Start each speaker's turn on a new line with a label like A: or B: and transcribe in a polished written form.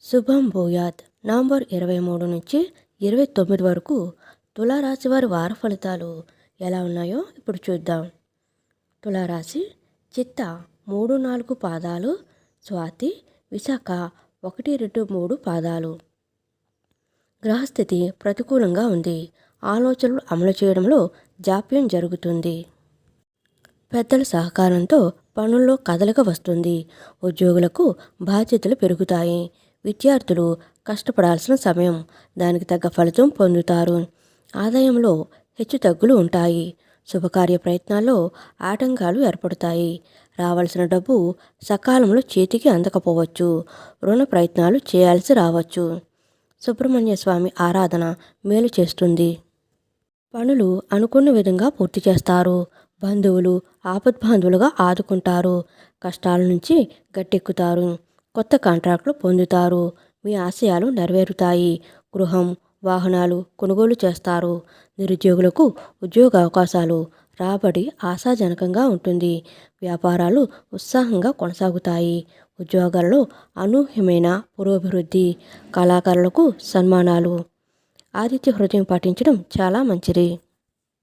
A: శుభం భూయాత్. నవంబర్ 23 నుంచి 29 వరకు తులారాశి వారి వార ఫలితాలు ఎలా ఉన్నాయో ఇప్పుడు చూద్దాం. తులారాశి చిత్త 3-4 పాదాలు, స్వాతి విశాఖ 1-2-3 పాదాలు. గ్రహస్థితి ప్రతికూలంగా ఉంది. ఆలోచనలు అమలు చేయడంలో జాప్యం జరుగుతుంది. పెద్దల సహకారంతో పనుల్లో కదలిక వస్తుంది. ఉద్యోగులకు బాధ్యతలు పెరుగుతాయి. విద్యార్థులు కష్టపడాల్సిన సమయం, దానికి తగ్గ ఫలితం పొందుతారు. ఆదాయంలో హెచ్చుతగ్గులు ఉంటాయి. శుభకార్య ప్రయత్నాల్లో ఆటంకాలు ఏర్పడతాయి. రావాల్సిన డబ్బు సకాలంలో చేతికి అందకపోవచ్చు. రుణ ప్రయత్నాలు చేయాల్సి రావచ్చు. సుబ్రహ్మణ్య స్వామి ఆరాధన మేలు చేస్తుంది. పనులు అనుకున్న విధంగా పూర్తి చేస్తారు. బంధువులు ఆపద్బాంధవులుగా ఆదుకుంటారు. కష్టాల నుంచి గట్టెక్కుతారు. కొత్త కాంట్రాక్టులు పొందుతారు. మీ ఆశయాలు నెరవేరుతాయి. గృహం, వాహనాలు కొనుగోలు చేస్తారు. నిరుద్యోగులకు ఉద్యోగ అవకాశాలు, రాబడి ఆశాజనకంగా ఉంటుంది. వ్యాపారాలు ఉత్సాహంగా కొనసాగుతాయి. ఉద్యోగాలలో అనూహ్యమైన పురోభివృద్ధి. కళాకారులకు సన్మానాలు. ఆదిత్య హృదయం పాటించడం చాలా మంచిది.